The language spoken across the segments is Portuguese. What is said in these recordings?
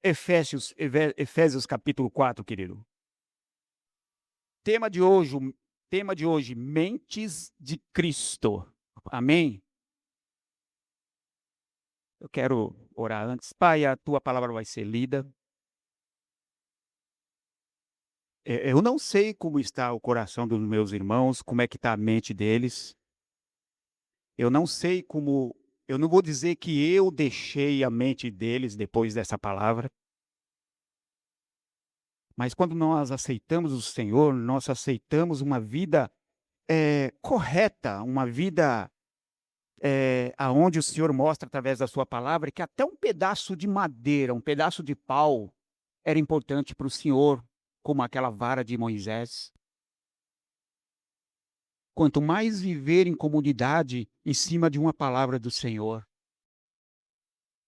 Efésios capítulo 4, querido. Tema de hoje, tema de hoje, mentes de Cristo. Amém? Eu quero orar antes. Pai, a tua palavra vai ser lida. Eu não sei como está o coração dos meus irmãos, como é que está a mente deles. Eu não sei como, eu não vou dizer que eu deixei a mente deles depois dessa palavra, mas quando nós aceitamos o Senhor, nós aceitamos uma vida correta, uma vida aonde o Senhor mostra através da sua palavra que até um pedaço de madeira, um pedaço de pau era importante para o Senhor, como aquela vara de Moisés. Quanto mais viver em comunidade em cima de uma palavra do Senhor.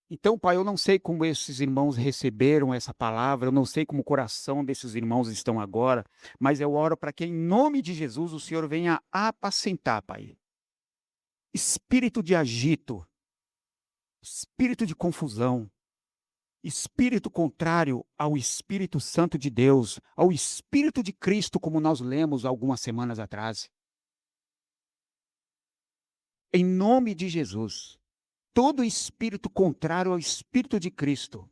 Então, Pai, eu não sei como esses irmãos receberam essa palavra, eu não sei como o coração desses irmãos estão agora, mas eu oro para que, em nome de Jesus, o Senhor venha apacentar, Pai. Espírito de agito, espírito de confusão, espírito contrário ao Espírito Santo de Deus, ao Espírito de Cristo, como nós lemos algumas semanas atrás. Em nome de Jesus, todo espírito contrário ao Espírito de Cristo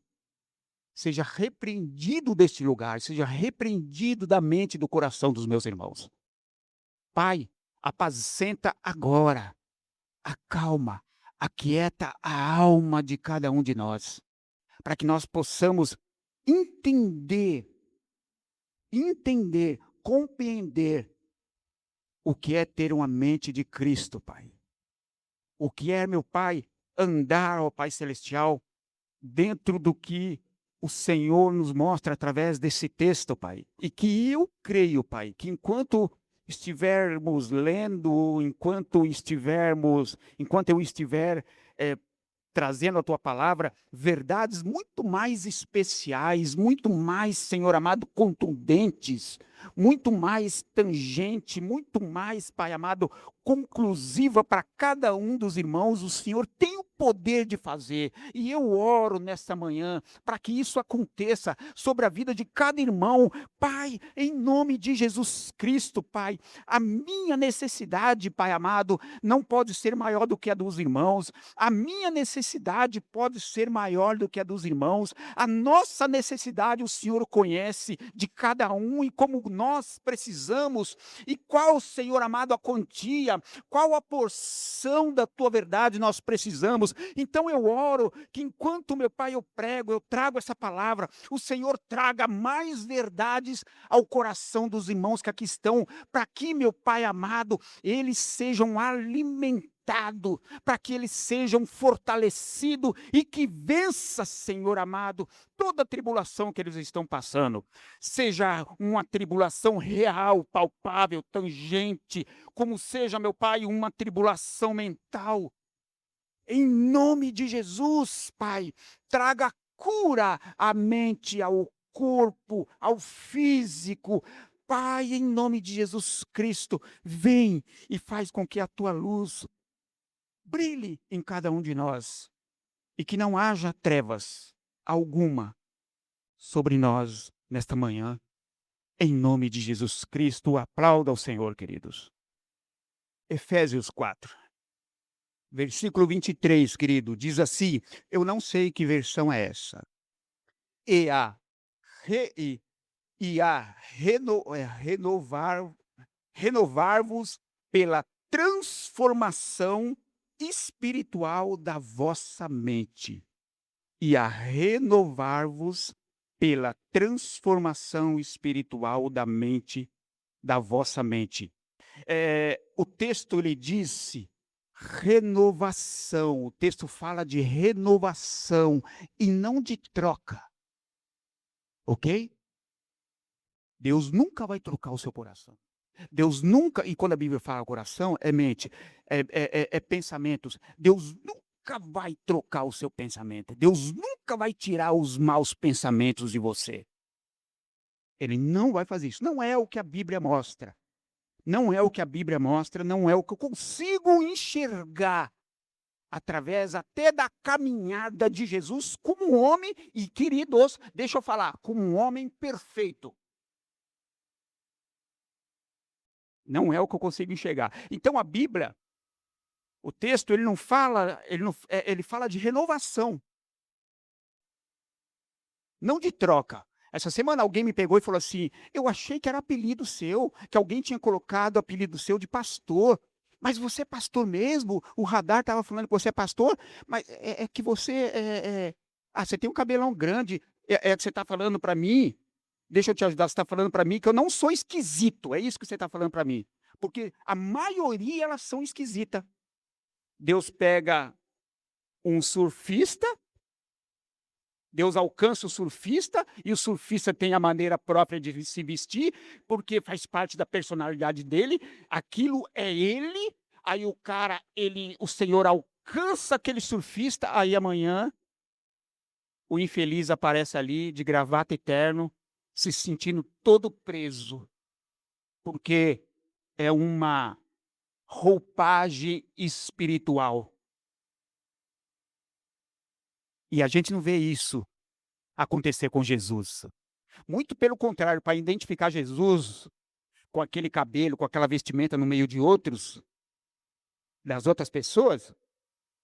seja repreendido deste lugar, seja repreendido da mente e do coração dos meus irmãos. Pai, apacenta agora, acalma, aquieta a alma de cada um de nós, para que nós possamos entender, compreender o que é ter uma mente de Cristo, Pai. O que é, meu Pai, andar, ó Pai Celestial, dentro do que o Senhor nos mostra através desse texto, Pai. E que eu creio, Pai, que enquanto estivermos lendo, enquanto eu estiver trazendo a tua palavra, verdades muito mais especiais, muito mais, Senhor amado, contundentes, muito mais tangente, muito mais, Pai amado, conclusiva para cada um dos irmãos, o Senhor tem o poder de fazer. E eu oro nesta manhã para que isso aconteça sobre a vida de cada irmão. Pai, em nome de Jesus Cristo, Pai, a minha necessidade, Pai amado, não pode ser maior do que a dos irmãos. A minha necessidade pode ser maior do que a dos irmãos. A nossa necessidade o Senhor conhece de cada um e como nós precisamos e qual, Senhor amado, a quantia, qual a porção da tua verdade nós precisamos. Então eu oro que enquanto, meu Pai, eu prego, eu trago essa palavra, o Senhor traga mais verdades ao coração dos irmãos que aqui estão, para que, meu Pai amado, eles sejam alimentados, para que eles sejam fortalecidos e que vença, Senhor amado, toda a tribulação que eles estão passando, seja uma tribulação real, palpável, tangente, como seja, meu Pai, uma tribulação mental. Em nome de Jesus, Pai, traga cura à mente, ao corpo, ao físico. Pai, em nome de Jesus Cristo, vem e faz com que a tua luz brilhe em cada um de nós e que não haja trevas alguma sobre nós nesta manhã. Em nome de Jesus Cristo, aplauda ao Senhor, queridos. Efésios 4, versículo 23, querido, diz assim, eu não sei que versão é essa. E a, re, e a renovar-vos pela transformação espiritual da vossa mente. E a renovar-vos pela transformação espiritual da vossa mente. O texto ele disse renovação, o texto fala de renovação e não de troca, ok? Deus nunca vai trocar o seu coração. Deus nunca, e quando a Bíblia fala coração, é mente, é pensamentos. Deus nunca vai trocar o seu pensamento. Deus nunca vai tirar os maus pensamentos de você. Ele não vai fazer isso. Não é o que a Bíblia mostra. Não é o que a Bíblia mostra, não é o que eu consigo enxergar através até da caminhada de Jesus como um homem, e queridos, deixa eu falar, como um homem perfeito. Não é o que eu consigo enxergar. Então a Bíblia, o texto, ele não fala, ele não, ele fala de renovação, não de troca. Essa semana alguém me pegou e falou assim: eu achei que era apelido seu, que alguém tinha colocado o apelido seu de pastor. Mas você é pastor mesmo? O radar estava falando que você é pastor, mas é que você você tem um cabelão grande. É que você está falando para mim. Deixa eu te ajudar. Você está falando para mim que eu não sou esquisito. É isso que você está falando para mim. Porque a maioria elas são esquisitas. Deus pega um surfista, Deus alcança o surfista, e o surfista tem a maneira própria de se vestir, porque faz parte da personalidade dele, aquilo é ele, aí o cara, o Senhor alcança aquele surfista, aí amanhã o infeliz aparece ali de gravata e terno, se sentindo todo preso, porque é uma roupagem espiritual. E a gente não vê isso acontecer com Jesus. Muito pelo contrário, para identificar Jesus com aquele cabelo, com aquela vestimenta no meio de outros, das outras pessoas,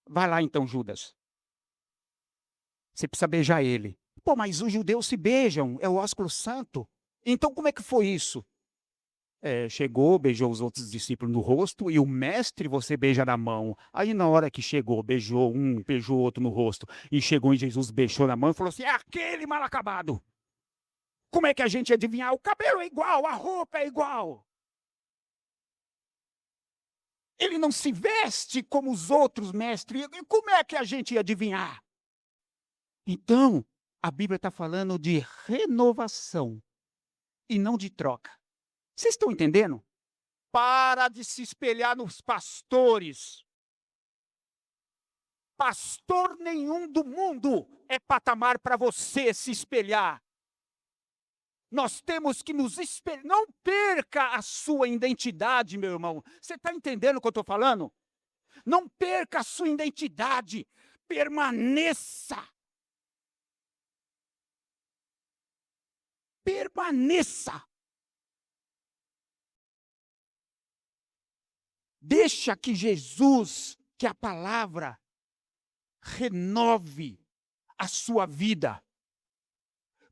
vai lá então, Judas. Você precisa beijar ele. Pô, mas os judeus se beijam, é o ósculo santo. Então como é que foi isso? Chegou, beijou os outros discípulos no rosto, e o mestre você beija na mão. Aí na hora que chegou, beijou um, beijou outro no rosto, e chegou em Jesus, beijou na mão e falou assim: é aquele mal acabado. Como é que a gente ia adivinhar? O cabelo é igual, a roupa é igual. Ele não se veste como os outros mestres. E como é que a gente ia adivinhar? Então, a Bíblia está falando de renovação e não de troca. Vocês estão entendendo? Para de se espelhar nos pastores. Pastor nenhum do mundo é patamar para você se espelhar. Nós temos que nos espelhar. Não perca a sua identidade, meu irmão. Você está entendendo o que eu estou falando? Não perca a sua identidade. Permaneça. Permaneça. Deixa que Jesus, que a palavra, renove a sua vida.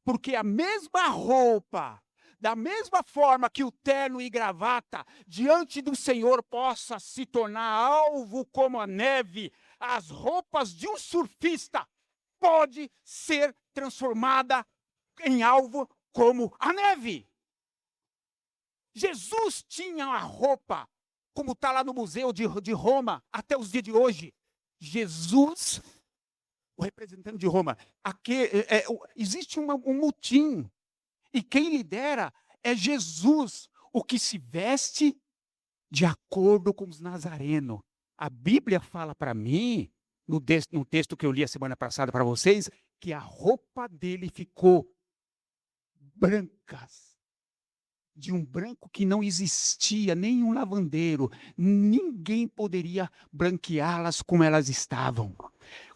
Porque a mesma roupa, da mesma forma que o terno e gravata, diante do Senhor possa se tornar alvo como a neve, as roupas de um surfista pode ser transformada em alvo como a neve. Jesus tinha a roupa, como está lá no Museu de Roma, até os dias de hoje. Jesus, o representante de Roma, existe um mutim, e quem lidera é Jesus, o que se veste de acordo com os nazarenos. A Bíblia fala para mim, no texto que eu li a semana passada para vocês, que a roupa dele ficou brancas, de um branco que não existia, nenhum lavandeiro, ninguém poderia branqueá-las como elas estavam,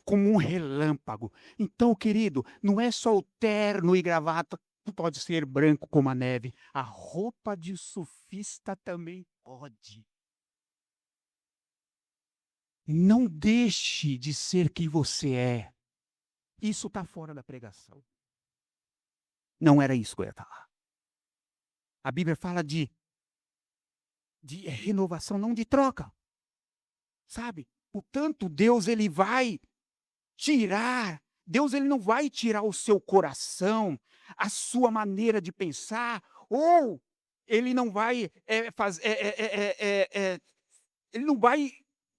como um relâmpago. Então, querido, não é só o terno e gravata que pode ser branco como a neve, a roupa de surfista também pode. Não deixe de ser quem você é. Isso está fora da pregação. Não era isso que eu ia falar. A Bíblia fala de renovação, não de troca. Sabe? Portanto, Deus ele vai tirar, Deus ele não vai tirar o seu coração, a sua maneira de pensar, ou ele não vai ele não vai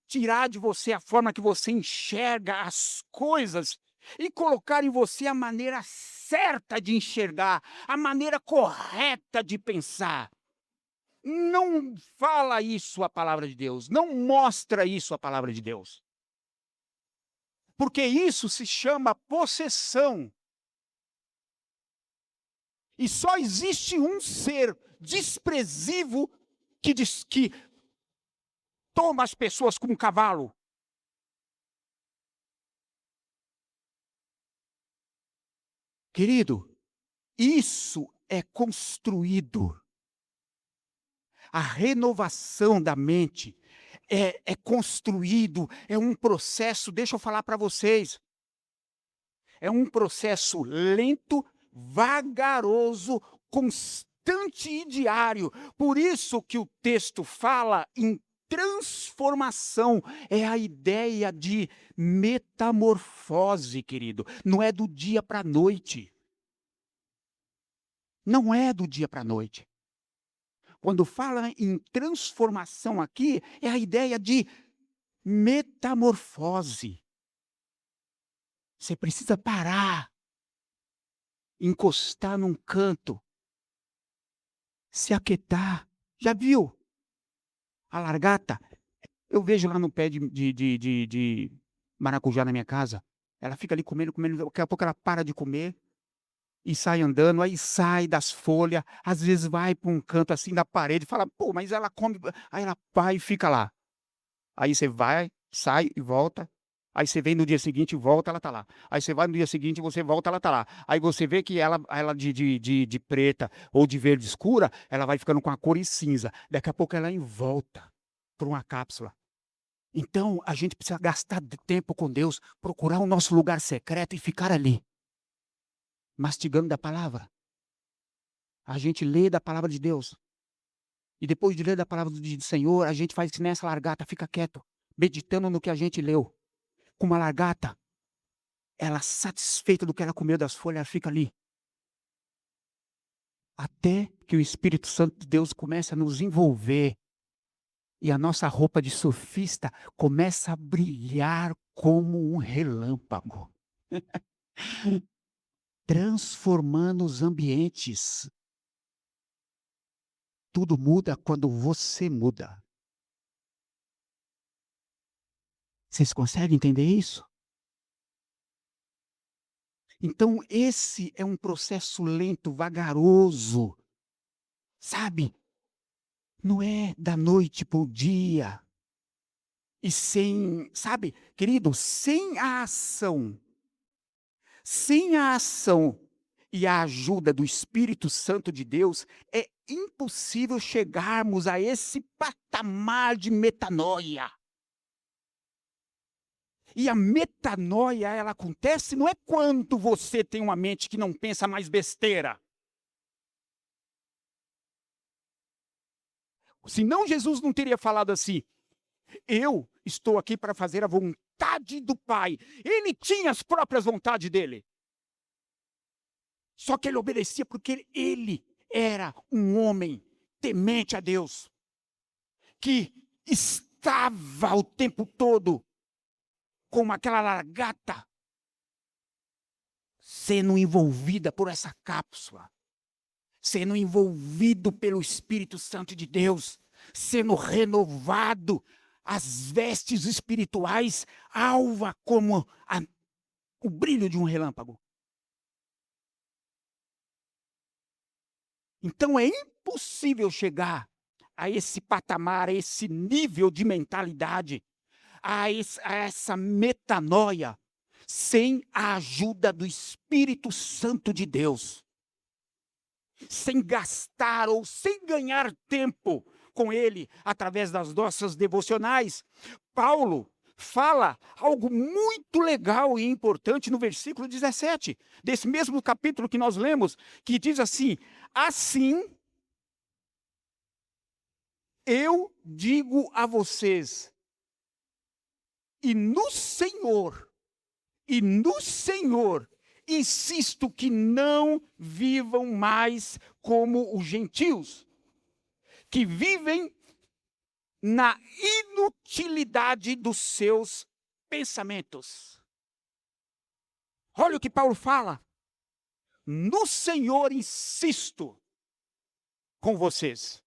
tirar de você a forma que você enxerga as coisas e colocar em você a maneira certa de enxergar, a maneira correta de pensar. Não fala isso a palavra de Deus, não mostra isso a palavra de Deus. Porque isso se chama possessão. E só existe um ser desprezível que toma as pessoas como um cavalo. Querido, isso é construído. A renovação da mente é construído, é um processo, deixa eu falar para vocês, é um processo lento, vagaroso, constante e diário. Por isso que o texto fala em transformação, é a ideia de metamorfose, querido. Não é do dia para a noite. Não é do dia para a noite. Quando fala em transformação aqui, é a ideia de metamorfose. Você precisa parar, encostar num canto, se aquietar. Já viu a largata? Eu vejo lá no pé de maracujá na minha casa. Ela fica ali comendo, comendo. Daqui a pouco ela para de comer e sai andando. Aí sai das folhas. Às vezes vai para um canto assim da parede. Fala, pô, mas ela come. Aí ela vai e fica lá. Aí você vai, sai e volta. Aí você vem no dia seguinte e volta, ela tá lá. Aí você vai no dia seguinte e você volta, ela tá lá. Aí você vê que ela de preta ou de verde escura, ela vai ficando com a cor cinza. Daqui a pouco ela volta para uma cápsula. Então, a gente precisa gastar tempo com Deus, procurar o nosso lugar secreto e ficar ali, mastigando da palavra. A gente lê da palavra de Deus. E depois de ler da palavra do Senhor, a gente faz que nessa largata, fica quieto, meditando no que a gente leu. Com uma largata, ela satisfeita do que ela comeu das folhas, ela fica ali. Até que o Espírito Santo de Deus comece a nos envolver. E a nossa roupa de surfista começa a brilhar como um relâmpago. Transformando os ambientes. Tudo muda quando você muda. Vocês conseguem entender isso? Então, esse é um processo lento, vagaroso. Sabe? Não é da noite para o dia. E sem, sabe, querido, sem a ação e a ajuda do Espírito Santo de Deus, é impossível chegarmos a esse patamar de metanoia. E a metanoia, ela acontece não é quando você tem uma mente que não pensa mais besteira. Senão Jesus não teria falado assim: eu estou aqui para fazer a vontade do Pai. Ele tinha as próprias vontades dele. Só que ele obedecia porque ele era um homem temente a Deus, que estava o tempo todo como aquela largata, sendo envolvida por essa cápsula, sendo envolvido pelo Espírito Santo de Deus, sendo renovado, as vestes espirituais alva como o brilho de um relâmpago. Então é impossível chegar a esse patamar, a esse nível de mentalidade, a essa metanoia, sem a ajuda do Espírito Santo de Deus. Sem gastar ou sem ganhar tempo com ele através das nossas devocionais. Paulo fala algo muito legal e importante no versículo 17, desse mesmo capítulo que nós lemos, que diz assim: assim, eu digo a vocês, e no Senhor, insisto que não vivam mais como os gentios, que vivem na inutilidade dos seus pensamentos. Olha o que Paulo fala. No Senhor insisto com vocês.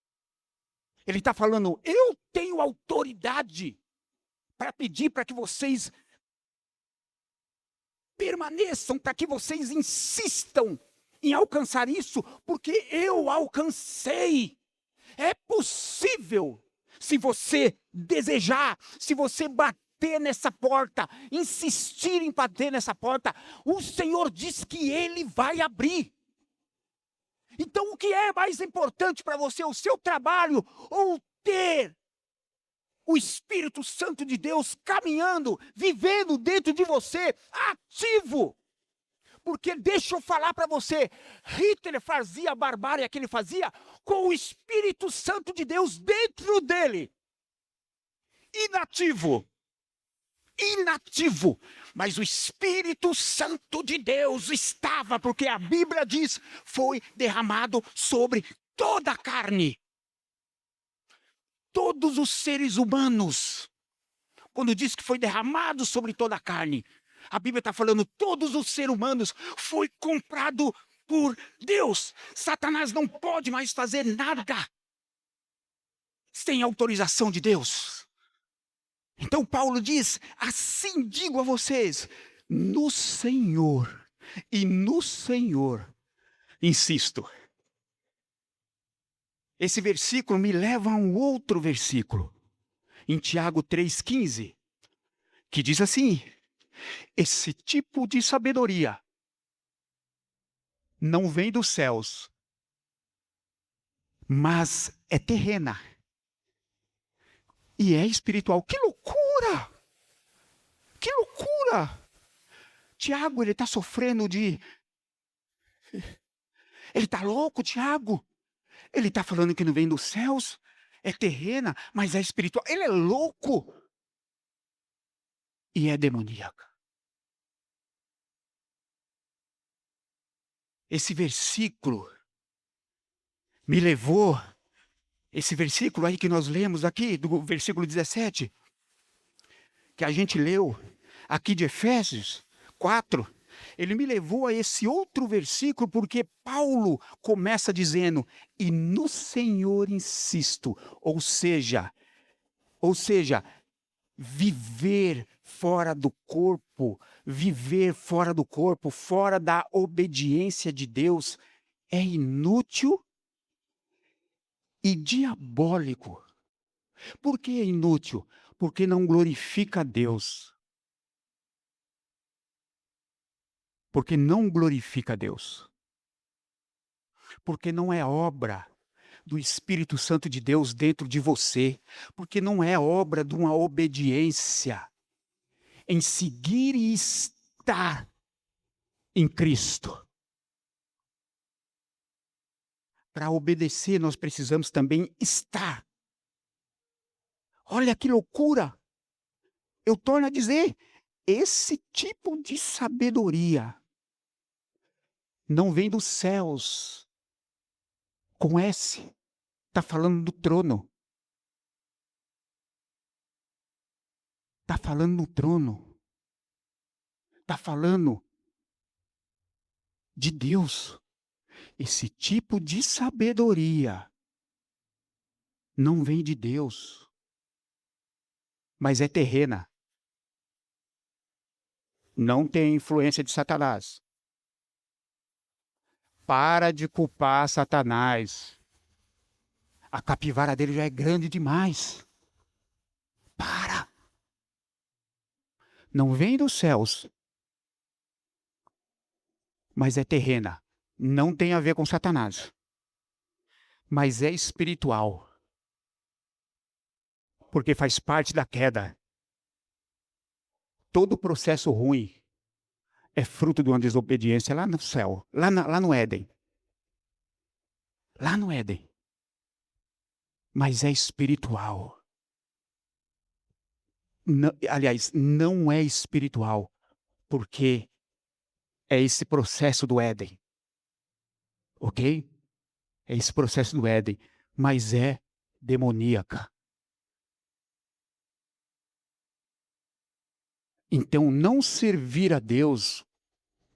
Ele está falando, eu tenho autoridade para pedir para que vocês permaneçam, para que vocês insistam em alcançar isso, porque eu alcancei. É possível, se você desejar, se você bater bater nessa porta, insistir em bater nessa porta, o Senhor diz que Ele vai abrir. Então, o que é mais importante para você, o seu trabalho ou ter o Espírito Santo de Deus caminhando, vivendo dentro de você, ativo? Porque deixa eu falar para você, Hitler fazia a barbárie que ele fazia com o Espírito Santo de Deus dentro dele. Inativo. Mas o Espírito Santo de Deus estava, porque a Bíblia diz, foi derramado sobre toda a carne. Todos os seres humanos. Quando diz que foi derramado sobre toda a carne, a Bíblia está falando, todos os seres humanos foi comprado por Deus. Satanás não pode mais fazer nada sem autorização de Deus. Então Paulo diz, assim digo a vocês, no Senhor, insisto. Esse versículo me leva a um outro versículo, em Tiago 3,15, que diz assim, esse tipo de sabedoria não vem dos céus, mas é terrena e é espiritual. Que loucura! Que loucura! Tiago, ele está sofrendo de... Ele está louco, Tiago. Ele está falando que não vem dos céus, é terrena, mas é espiritual. Ele é louco e é demoníaca. Esse versículo me levou, esse versículo aí que nós lemos aqui, do versículo 17, que a gente leu aqui de Efésios 4, ele me levou a esse outro versículo, porque Paulo começa dizendo, e no Senhor insisto, ou seja, viver fora do corpo, fora da obediência de Deus, é inútil e diabólico. Por que é inútil? Porque não glorifica a Deus. Porque não glorifica a Deus. Porque não é obra do Espírito Santo de Deus dentro de você. Porque não é obra de uma obediência em seguir e estar em Cristo. Para obedecer, nós precisamos também estar. Olha que loucura! Eu torno a dizer, esse tipo de sabedoria não vem dos céus. Com S, está falando do trono. Está falando no trono. Está falando de Deus. Esse tipo de sabedoria não vem de Deus, mas é terrena. Não tem influência de Satanás. Para de culpar Satanás. A capivara dele já é grande demais. Para. Não vem dos céus, mas é terrena. Não tem a ver com Satanás, mas é espiritual. Porque faz parte da queda. Todo processo ruim é fruto de uma desobediência lá no céu, lá no Éden. Lá no Éden. Mas é espiritual. Aliás, não é espiritual, porque é esse processo do Éden. Ok? É esse processo do Éden, mas é demoníaca. Então, não servir a Deus,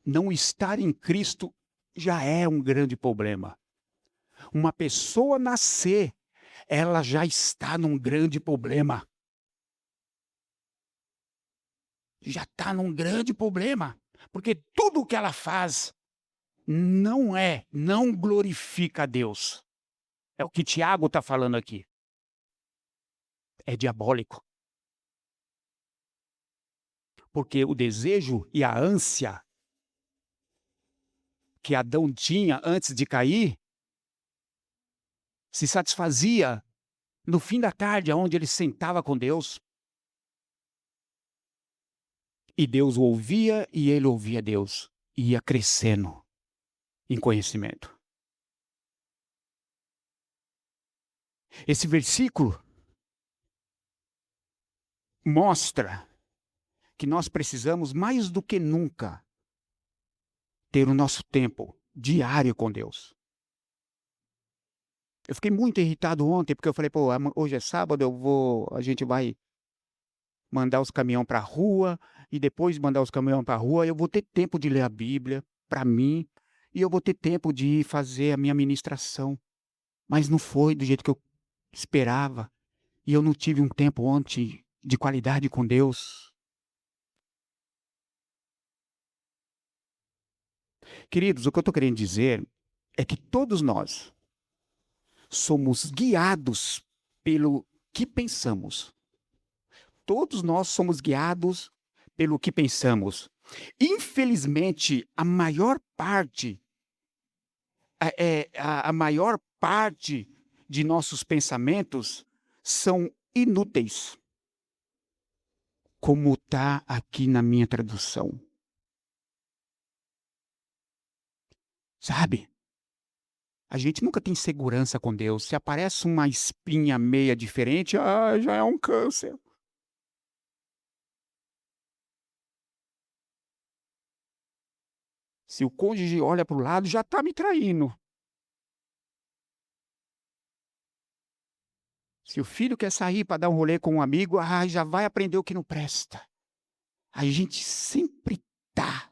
não estar em Cristo, já é um grande problema. Uma pessoa nascer, ela já está num grande problema. Já está num grande problema. Porque tudo o que ela faz não glorifica a Deus. É o que Tiago está falando aqui. É diabólico. Porque o desejo e a ânsia que Adão tinha antes de cair se satisfazia no fim da tarde, onde ele sentava com Deus. E Deus o ouvia e ele ouvia Deus. E ia crescendo em conhecimento. Esse versículo mostra que nós precisamos mais do que nunca ter o nosso tempo diário com Deus. Eu fiquei muito irritado ontem, porque eu falei, pô, hoje é sábado, a gente vai mandar os caminhões para a rua, e depois de mandar os caminhões para a rua, eu vou ter tempo de ler a Bíblia para mim, e eu vou ter tempo de fazer a minha ministração. Mas não foi do jeito que eu esperava, e eu não tive um tempo ontem de qualidade com Deus. Queridos, o que eu estou querendo dizer é que todos nós somos guiados pelo que pensamos. Todos nós somos guiados pelo que pensamos. Infelizmente, a maior parte de nossos pensamentos são inúteis, como está aqui na minha tradução. Sabe? A gente nunca tem segurança com Deus. Se aparece uma espinha meia diferente, já é um câncer. Se o cônjuge olha para o lado, já está me traindo. Se o filho quer sair para dar um rolê com um amigo, já vai aprender o que não presta. A gente sempre tá.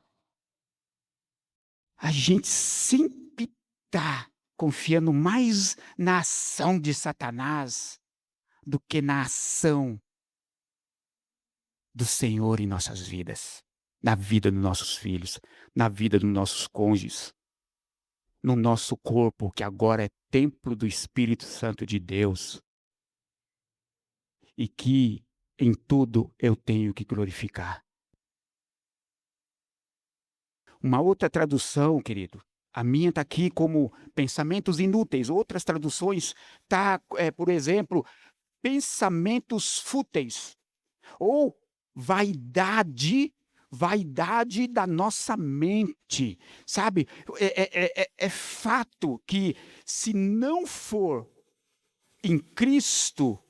A gente sempre tá confiando mais na ação de Satanás do que na ação do Senhor em nossas vidas, na vida dos nossos filhos, na vida dos nossos cônjuges, no nosso corpo, que agora é templo do Espírito Santo de Deus, e que em tudo eu tenho que glorificar. Uma outra tradução, querido, a minha está aqui como pensamentos inúteis. Outras traduções está, por exemplo, pensamentos fúteis. Ou vaidade da nossa mente. Sabe? É fato que se não for em Cristo,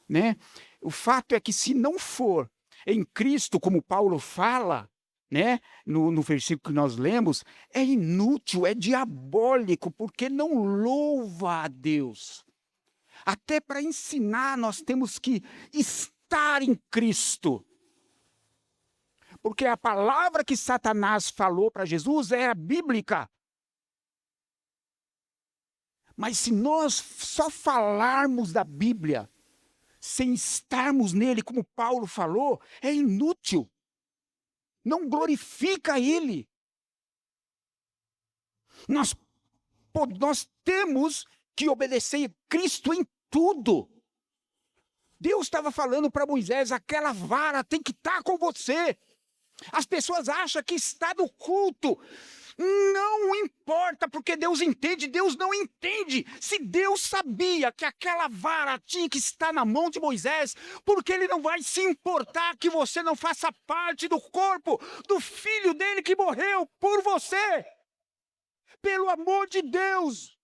né? O fato é que se não for em Cristo, como Paulo fala, né, no versículo que nós lemos, é inútil, é diabólico, porque não louva a Deus. Até para ensinar, nós temos que estar em Cristo. Porque a palavra que Satanás falou para Jesus era bíblica. Mas se nós só falarmos da Bíblia, sem estarmos nele, como Paulo falou, é inútil. Não glorifica Ele. Nós temos que obedecer Cristo em tudo. Deus estava falando para Moisés, aquela vara tem que estar com você. As pessoas acham que está no culto. Não importa, porque Deus entende, Deus não entende. Se Deus sabia que aquela vara tinha que estar na mão de Moisés, porque Ele não vai se importar que você não faça parte do corpo do filho dele que morreu por você? Pelo amor de Deus!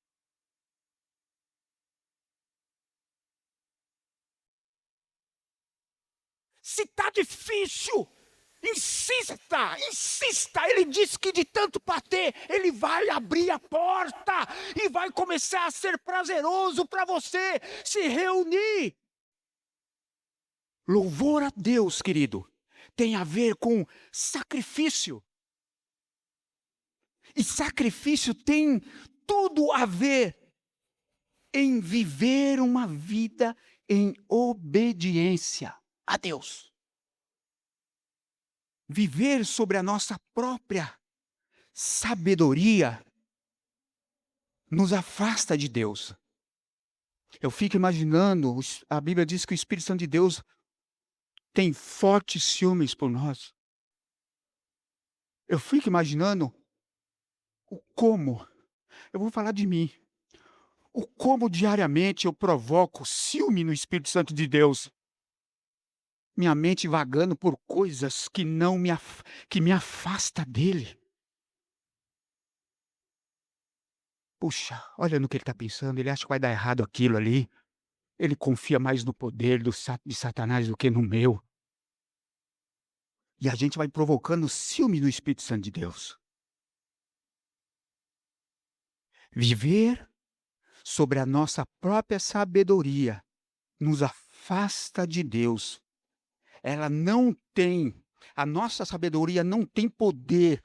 Se está difícil, insista. Ele disse que de tanto bater, ele vai abrir a porta e vai começar a ser prazeroso para você se reunir. Louvor a Deus, querido, tem a ver com sacrifício. E sacrifício tem tudo a ver em viver uma vida em obediência a Deus. Viver sobre a nossa própria sabedoria nos afasta de Deus. Eu fico imaginando, a Bíblia diz que o Espírito Santo de Deus tem fortes ciúmes por nós. Eu fico imaginando o como, eu vou falar de mim, o como diariamente eu provoco ciúme no Espírito Santo de Deus. Minha mente vagando por coisas que não que me afasta dele. Puxa, olha no que ele está pensando, ele acha que vai dar errado aquilo ali. Ele confia mais no poder de Satanás do que no meu. E a gente vai provocando ciúme no Espírito Santo de Deus. Viver sobre a nossa própria sabedoria nos afasta de Deus. Ela não tem, a nossa sabedoria não tem poder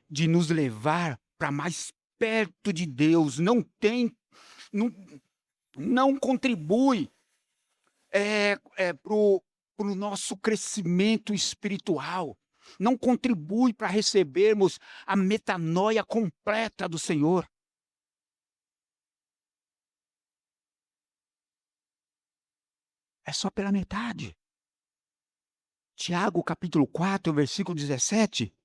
de nos levar para mais perto de Deus, não tem, não, não contribui para o nosso crescimento espiritual, não contribui para recebermos a metanoia completa do Senhor. É só pela metade. Tiago, capítulo 4, versículo 17,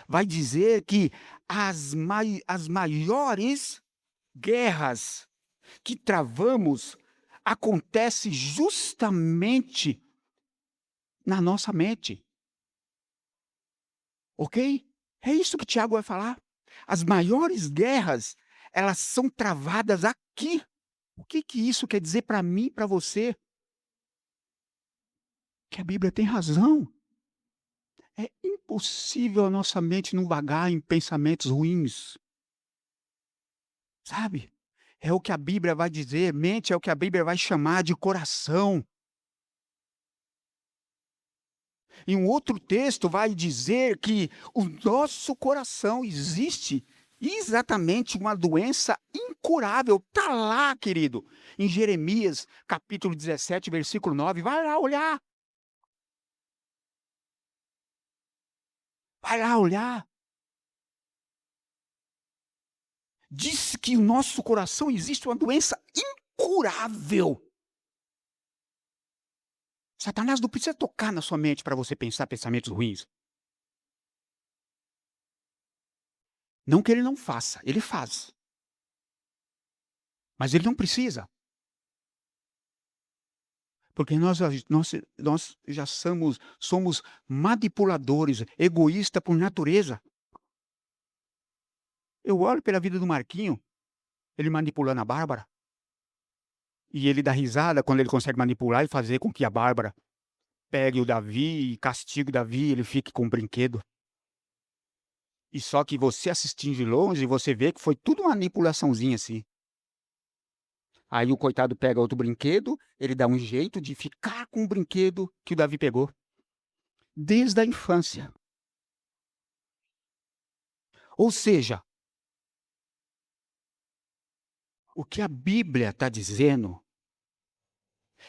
vai dizer que as maiores guerras que travamos acontece justamente na nossa mente. Ok? É isso que Tiago vai falar. As maiores guerras, elas são travadas aqui. O que isso quer dizer para mim e para você? Que a Bíblia tem razão. É impossível a nossa mente não vagar em pensamentos ruins. Sabe? É o que a Bíblia vai dizer, mente é o que a Bíblia vai chamar de coração. Em um outro texto vai dizer que o nosso coração existe exatamente uma doença incurável. Está lá, querido, em Jeremias, capítulo 17, versículo 9. Vai lá olhar. Vai lá olhar. Diz que o nosso coração existe uma doença incurável. Satanás não precisa tocar na sua mente para você pensar pensamentos ruins. Não que ele não faça, ele faz. Mas ele não precisa. Porque nós já somos manipuladores, egoístas por natureza. Eu olho pela vida do Marquinho, ele manipulando a Bárbara, e ele dá risada quando ele consegue manipular e fazer com que a Bárbara pegue o Davi e castigue o Davi, ele fique com o brinquedo. E só que você assistindo de longe, você vê que foi tudo uma manipulaçãozinha assim. Aí o coitado pega outro brinquedo, ele dá um jeito de ficar com o brinquedo que o Davi pegou. Desde a infância. Ou seja, o que a Bíblia está dizendo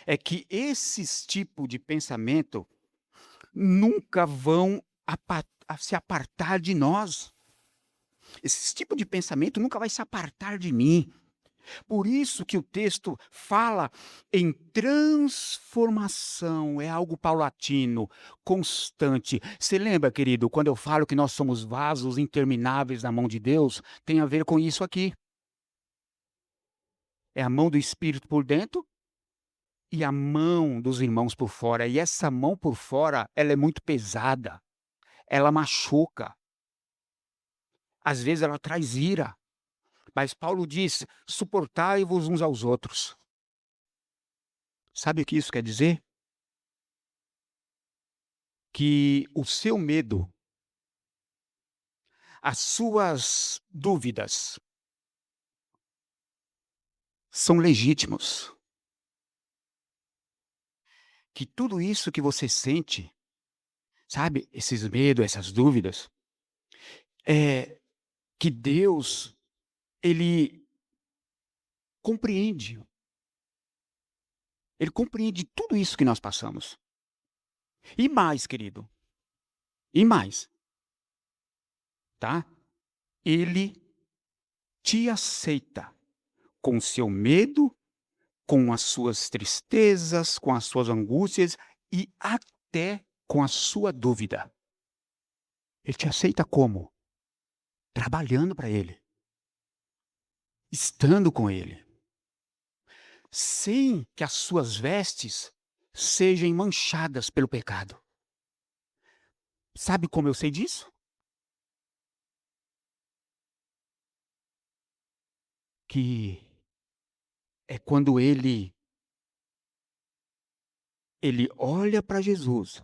é que esses tipos de pensamento nunca vão se apartar de nós. Esse tipo de pensamento nunca vai se apartar de mim. Por isso que o texto fala em transformação, é algo paulatino, constante. Você lembra, querido, quando eu falo que nós somos vasos intermináveis na mão de Deus, tem a ver com isso aqui. É a mão do Espírito por dentro e a mão dos irmãos por fora. E essa mão por fora, ela é muito pesada. Ela machuca. Às vezes ela traz ira. Mas Paulo diz: suportai-vos uns aos outros. Sabe o que isso quer dizer? Que o seu medo, as suas dúvidas são legítimos. Que tudo isso que você sente, sabe, esses medos, essas dúvidas, é que Deus, ele compreende. Ele compreende tudo isso que nós passamos. E mais, querido, e mais, tá? Ele te aceita com o seu medo, com as suas tristezas, com as suas angústias, e até com a sua dúvida. Ele te aceita como? Trabalhando para Ele, estando com Ele, sem que as suas vestes sejam manchadas pelo pecado. Sabe como eu sei disso? Que é quando ele olha para Jesus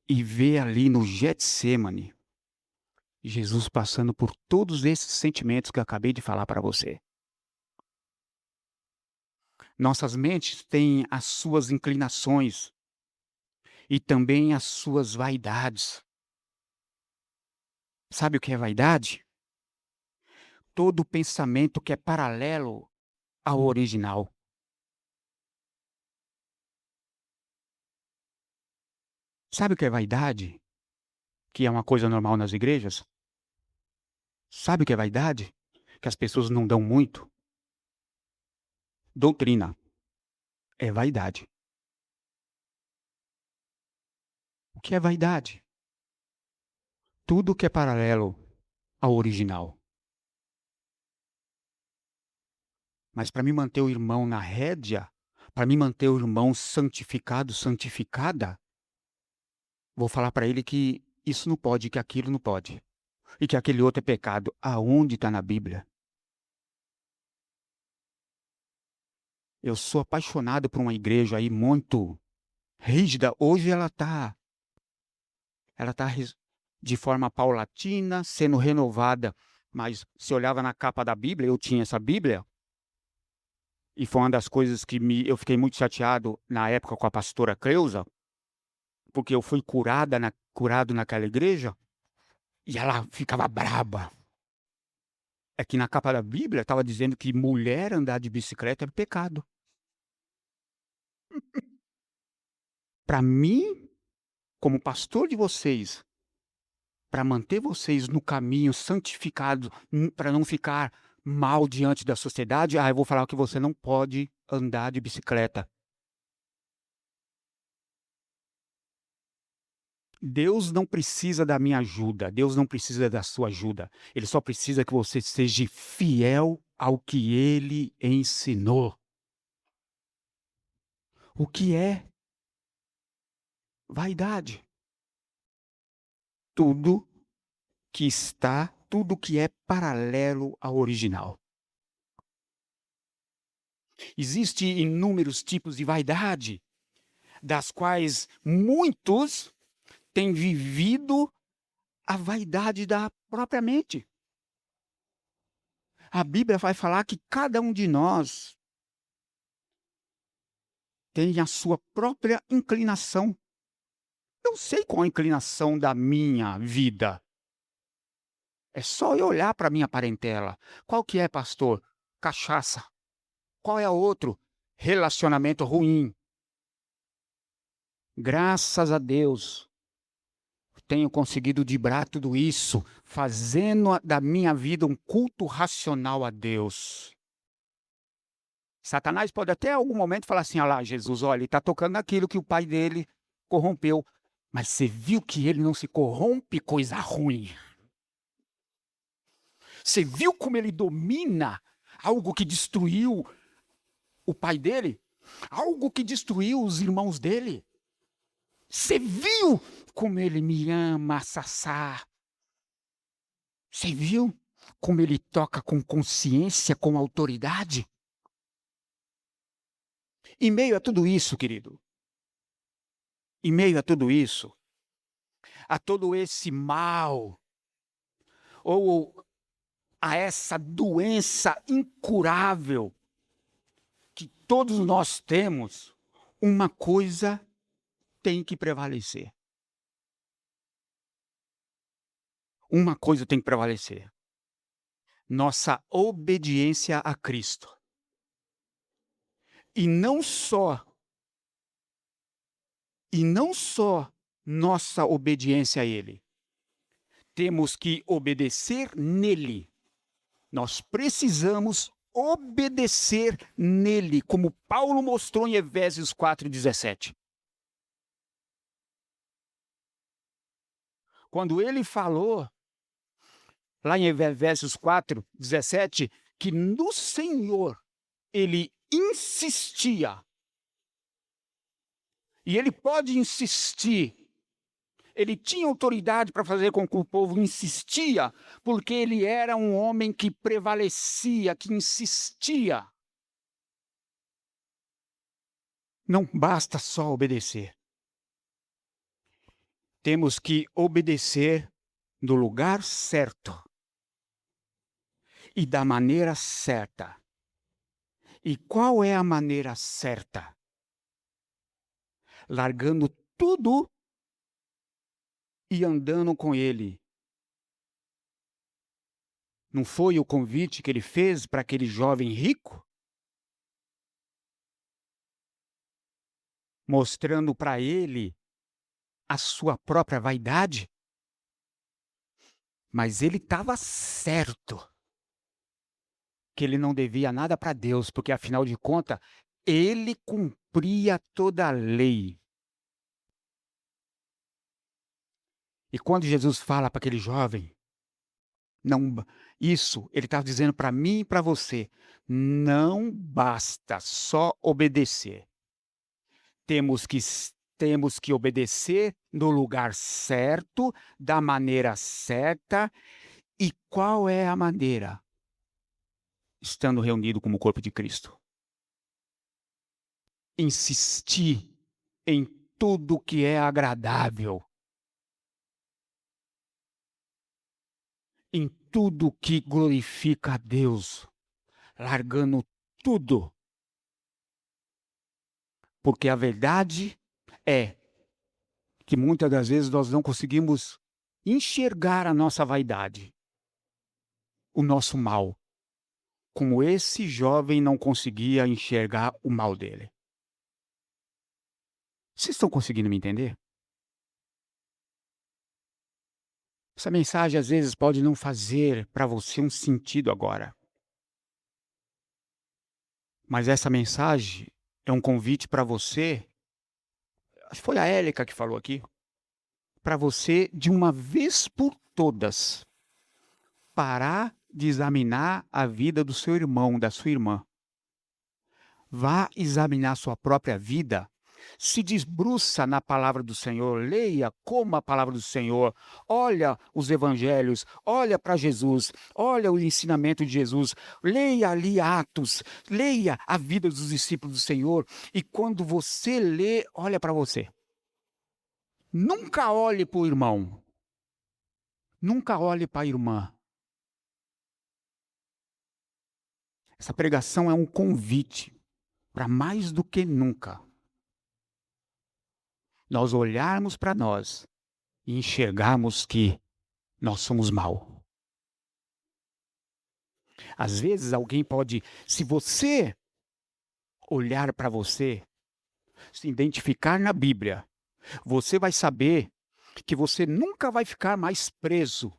e vê ali no Getsêmani, Jesus passando por todos esses sentimentos que eu acabei de falar para você. Nossas mentes têm as suas inclinações e também as suas vaidades. Sabe o que é vaidade? Todo pensamento que é paralelo ao original. Sabe o que é vaidade? Que é uma coisa normal nas igrejas? Sabe o que é vaidade? Que as pessoas não dão muito? Doutrina é vaidade. O que é vaidade? Tudo que é paralelo ao original. Mas para me manter o irmão na rédea, para me manter o irmão santificado, santificada, vou falar para ele que isso não pode, que aquilo não pode. E que aquele outro é pecado. Aonde está na Bíblia? Eu sou apaixonado por uma igreja aí muito rígida. Hoje ela tá de forma paulatina, sendo renovada. Mas se olhava na capa da Bíblia, eu tinha essa Bíblia, e foi uma das coisas que eu fiquei muito chateado na época com a pastora Creuza, porque eu fui curado naquela igreja, e ela ficava braba. É que na capa da Bíblia estava dizendo que mulher andar de bicicleta é pecado. Para mim, como pastor de vocês, para manter vocês no caminho santificado, para não ficar mal diante da sociedade, eu vou falar que você não pode andar de bicicleta. Deus não precisa da minha ajuda, Deus não precisa da sua ajuda. Ele só precisa que você seja fiel ao que Ele ensinou. O que é vaidade? Tudo tudo que é paralelo ao original. Existem inúmeros tipos de vaidade, das quais muitos têm vivido a vaidade da própria mente. A Bíblia vai falar que cada um de nós tem a sua própria inclinação. Eu sei qual a inclinação da minha vida. É só eu olhar para a minha parentela. Qual que é, pastor? Cachaça. Qual é o outro? Relacionamento ruim. Graças a Deus, tenho conseguido driblar tudo isso, fazendo da minha vida um culto racional a Deus. Satanás pode até em algum momento falar assim: olha lá, Jesus, olha, ele está tocando naquilo que o pai dele corrompeu. Mas você viu que ele não se corrompe, coisa ruim. Você viu como ele domina algo que destruiu o pai dele? Algo que destruiu os irmãos dele? Você viu como ele me ama, Sassá? Você viu como ele toca com consciência, com autoridade? Em meio a tudo isso, querido, em meio a tudo isso, a todo esse mal, ou a essa doença incurável que todos nós temos, uma coisa tem que prevalecer. Uma coisa tem que prevalecer: nossa obediência a Cristo. E não só nossa obediência a Ele. Temos que obedecer nele. Nós precisamos obedecer nele, como Paulo mostrou em Efésios 4:17. Quando ele falou, lá em Efésios 4:17, que no Senhor ele insistia. E ele pode insistir. Ele tinha autoridade para fazer com que o povo insistia, porque ele era um homem que prevalecia, que insistia. Não basta só obedecer. Temos que obedecer no lugar certo e da maneira certa. E qual é a maneira certa? Largando tudo e andando com ele. Não foi o convite que ele fez para aquele jovem rico? Mostrando para ele a sua própria vaidade? Mas ele estava certo que ele não devia nada para Deus, porque afinal de contas, ele cumpria toda a lei. E quando Jesus fala para aquele jovem, não, isso ele está dizendo para mim e para você, não basta só obedecer. Temos que obedecer no lugar certo, da maneira certa. E qual é a maneira? Estando reunido como corpo de Cristo. Insistir em tudo que é agradável. Em tudo que glorifica a Deus. Largando tudo. Porque a verdade é que muitas das vezes nós não conseguimos enxergar a nossa vaidade, o nosso mal, como esse jovem não conseguia enxergar o mal dele. Vocês estão conseguindo me entender? Essa mensagem às vezes pode não fazer para você um sentido agora. Mas essa mensagem é um convite para você, acho que foi a Élica que falou aqui, para você, de uma vez por todas, parar de examinar a vida do seu irmão, da sua irmã. Vá examinar sua própria vida, se debruça na palavra do Senhor, leia como a palavra do Senhor, olha os evangelhos, olha para Jesus, olha o ensinamento de Jesus, leia ali Atos, leia a vida dos discípulos do Senhor, e quando você lê, olha para você. Nunca olhe para o irmão, nunca olhe para a irmã. Essa pregação é um convite para mais do que nunca nós olharmos para nós e enxergarmos que nós somos mal. Às vezes alguém pode, se você olhar para você, se identificar na Bíblia, você vai saber que você nunca vai ficar mais preso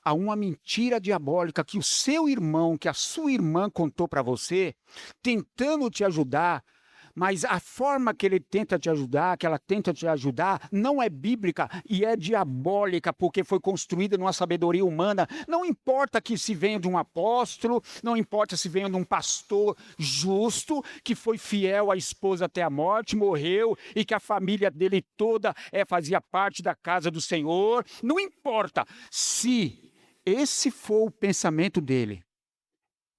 a uma mentira diabólica que o seu irmão, que a sua irmã contou para você, tentando te ajudar. Mas a forma que ele tenta te ajudar, que ela tenta te ajudar, não é bíblica e é diabólica, porque foi construída numa sabedoria humana. Não importa que se venha de um apóstolo, não importa se venha de um pastor justo, que foi fiel à esposa até a morte, morreu, e que a família dele toda fazia parte da casa do Senhor. Não importa. Se esse for o pensamento dele,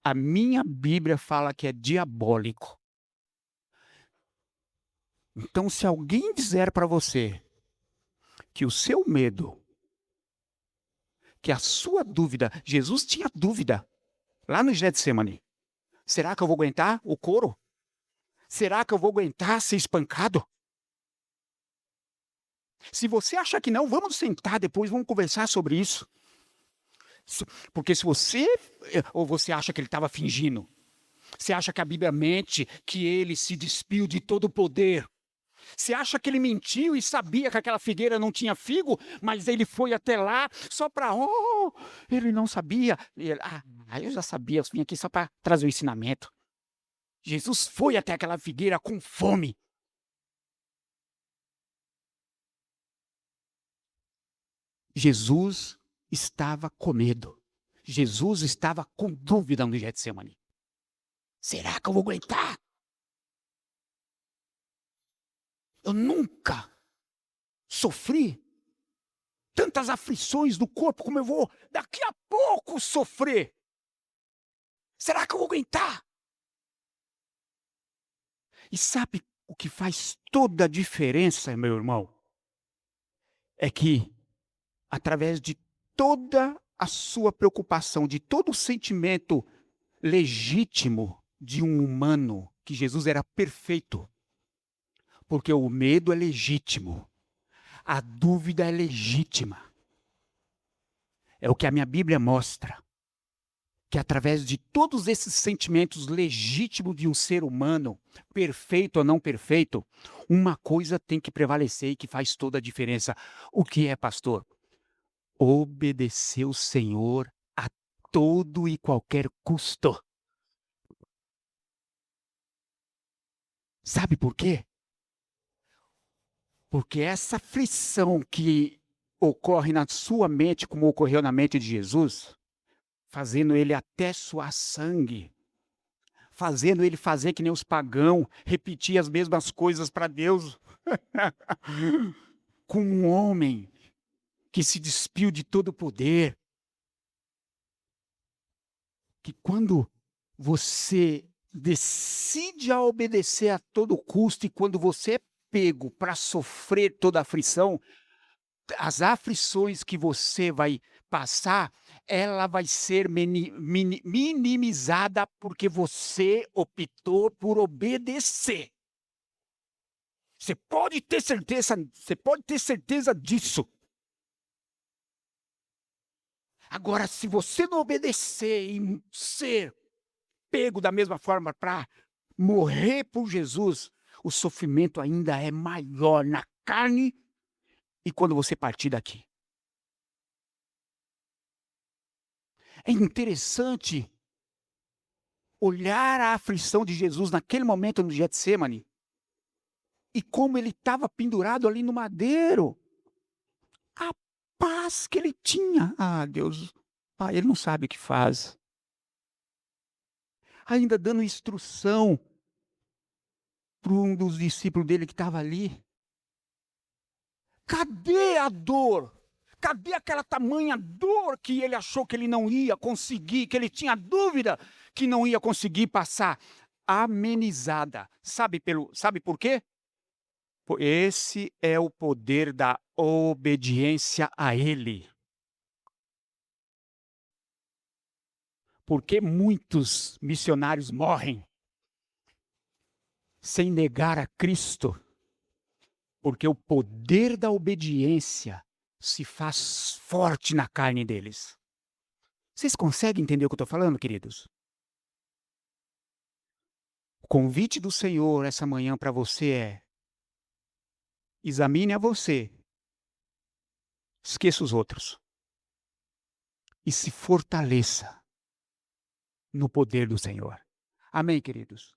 a minha Bíblia fala que é diabólico. Então, se alguém disser para você que o seu medo, que a sua dúvida, Jesus tinha dúvida lá no Getsemane. Será que eu vou aguentar o couro? Será que eu vou aguentar ser espancado? Se você achar que não, vamos sentar depois, vamos conversar sobre isso. Porque se você, ou você acha que ele estava fingindo, você acha que a Bíblia mente que ele se despiu de todo o poder. Você acha que ele mentiu e sabia que aquela figueira não tinha figo, mas ele foi até lá só para... ele não sabia. Aí eu já sabia, eu vim aqui só para trazer o ensinamento. Jesus foi até aquela figueira com fome. Jesus estava com medo. Jesus estava com dúvida no Getsemane. Será que eu vou aguentar? Eu nunca sofri tantas aflições do corpo como eu vou daqui a pouco sofrer. Será que eu vou aguentar? E sabe o que faz toda a diferença, meu irmão? É que, através de toda a sua preocupação, de todo o sentimento legítimo de um humano, que Jesus era perfeito, porque o medo é legítimo, a dúvida é legítima. É o que a minha Bíblia mostra. Que através de todos esses sentimentos legítimos de um ser humano, perfeito ou não perfeito, uma coisa tem que prevalecer e que faz toda a diferença. O que é, pastor? Obedecer o Senhor a todo e qualquer custo. Sabe por quê? Porque essa aflição que ocorre na sua mente, como ocorreu na mente de Jesus, fazendo ele até suar sangue, fazendo ele fazer que nem os pagãos, repetir as mesmas coisas para Deus, com um homem que se despiu de todo o poder, que quando você decide a obedecer a todo custo e quando você é pego para sofrer toda a aflição, as aflições que você vai passar, ela vai ser minimizada porque você optou por obedecer. Você pode ter certeza disso. Agora, se você não obedecer e ser pego da mesma forma para morrer por Jesus, o sofrimento ainda é maior na carne e quando você partir daqui. É interessante olhar a aflição de Jesus naquele momento no Getsemane e como ele estava pendurado ali no madeiro. A paz que ele tinha. Ah, Deus, ele não sabe o que faz. Ainda dando instrução para um dos discípulos dele que estava ali. Cadê a dor? Cadê aquela tamanha dor que ele achou que ele não ia conseguir, que ele tinha dúvida que não ia conseguir passar? Amenizada. Sabe por quê? Esse é o poder da obediência a ele. Porque muitos missionários morrem sem negar a Cristo, porque o poder da obediência se faz forte na carne deles. Vocês conseguem entender o que eu estou falando, queridos? O convite do Senhor essa manhã para você é: examine a você, esqueça os outros e se fortaleça no poder do Senhor. Amém, queridos?